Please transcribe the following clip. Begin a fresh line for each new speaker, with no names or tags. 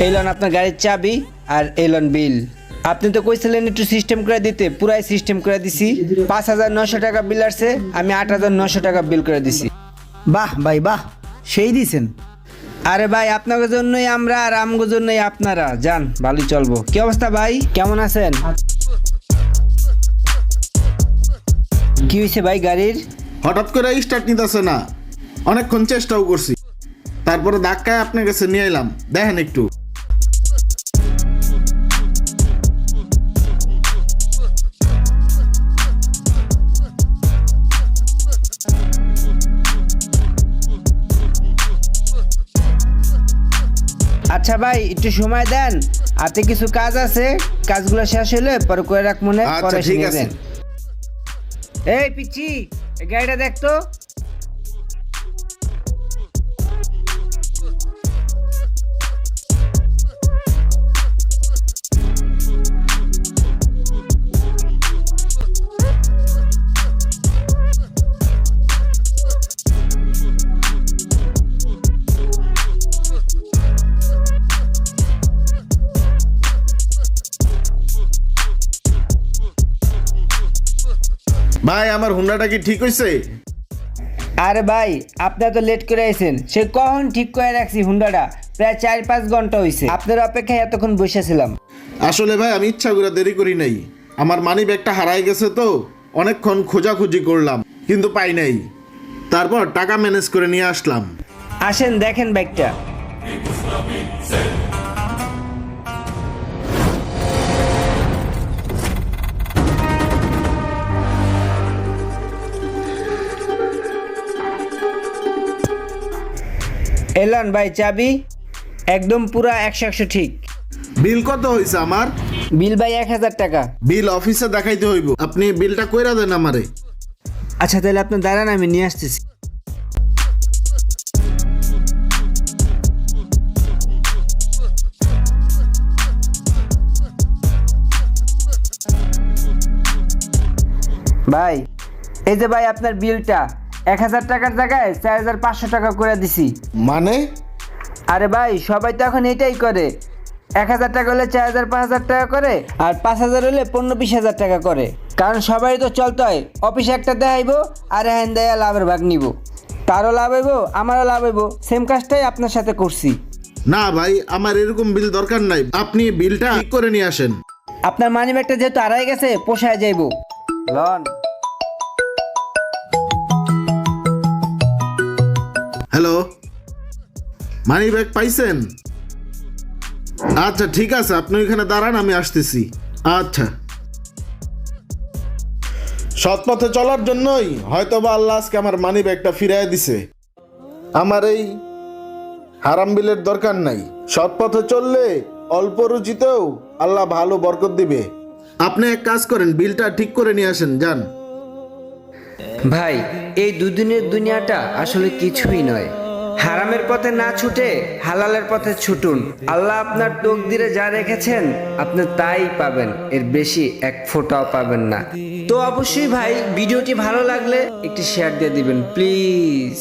Elon আপনার গাড়ির চাবি আর এলন বিল। আপনি তো কইছিলেন একটু সিস্টেম করে দিতে, পুরাই সিস্টেম করে দিছি। 5,900 টাকা বিল আসছে, আমি 8,900 টাকা বিল করে দিছি।
বাহ ভাই বাহ, সেই দিছেন।
আরে ভাই আপনাদের জন্যই আমরা আর আমগোর জন্যই আপনারা, যান ভালোই চলবো। কি অবস্থা ভাই, কেমন আছেন? কি হয়েছে ভাই গাড়ির?
হঠাৎ করে স্টার্ট নিতেছে না, অনেকক্ষণ চেষ্টাও করছি, তারপরে ধাক্কায় আপনার কাছে নিয়ে এলাম, দেখেন একটু।
আচ্ছা ভাই একটু সময় দেন, হাতে কিছু কাজ আছে, কাজগুলো শেষ হলে পরে করে রাখ মনে
আচ্ছা,
পরে
ঠিক
নিয়ে
আছে।
দেন। এই পিচ্ছি, এই গাড়িটা দেখ তো।
ভাই আমার হুন্ডাটা কি ঠিক হয়েছে?
আরে ভাই আপনি তো লেট করে আইছেন, সে কখন ঠিক করে রাখছি হুন্ডাটা, প্রায় 4-5 ঘন্টা হয়েছে, আপনার অপেক্ষায় এতক্ষণ বসেছিলাম।
আসলে ভাই আমি ইচ্ছা করে দেরি করি নাই, আমার মানি ব্যাগটা হারাই গেছে তো অনেকক্ষণ খোঁজাখুঁজি করলাম কিন্তু পাই নাই, তারপর টাকা ম্যানেজ করে নিয়ে আসলাম।
আসেন দেখেন ব্যাগটা। এলান ভাই চাবি, একদম পুরা 100 ঠিক।
বিল কত হয়েছে আমার?
বিল ভাই 1,000 টাকা।
বিল অফিসে দেখাইতে হইব, আপনি বিলটা কইরা দেন আমারে।
আচ্ছা তাহলে আপনি দাঁড়ান, আমি নিয়ে আসতেছি। ভাই এই যে ভাই আপনার বিলটা, 1,000 টাকার জায়গায় 4,500 টাকা করে দিছি।
মানে?
আরে ভাই সবাই তো এখন এটাই করে, 1,000 টাকা হলে 4,000 5,000 টাকা করে, আর 5,000 হলে 15-20,000 টাকা করে, কারণ সবাই তো চলতে হয়, অফিসে একটা দেখাইবো আর হ্যান দেয়া লাভের ভাগ নিব, তারও লাভ হইব আমারও লাভ হইব, সেম কাজটাই আপনার সাথে করছি।
না ভাই আমার এরকম বিল দরকার নাই, আপনি বিলটা ঠিক করে নিয়ে আসেন।
আপনার মানি ব্যাগটা যেহেতু হারাই গেছে, পোষায় যাইব। লন।
হ্যালো, মানি ব্যাগ পাইছেন? আচ্ছা ঠিক আছে, আপনি ওইখানে দাঁড়ান, আমি আসতেছি। আচ্ছা, সৎ পথে চলার জন্যই হয়তোবা আল্লাহ আজকে আমার মানি ব্যাগটা ফিরাই দিছে। আমার এই হারাম বিলের দরকার নাই, সৎ পথে চললে অল্প রুচিতেও আল্লাহ ভালো বরকত দিবে। আপনি এক কাজ করেন, বিলটা ঠিক করে নিয়ে আসেন, যান।
ভাই এই দুদিনের দুনিয়াটা আসলে কিছুই নয়, হারামের পথে না ছুটে হালালের পথে ছুটুন। আল্লাহ আপনার তকদিরে যা রেখেছেন আপনি তাই পাবেন, এর বেশি এক ফোঁটাও পাবেন না। তো অবশ্যই ভাই ভিডিওটি ভালো লাগলে একটি শেয়ার দিয়ে দিবেন প্লিজ।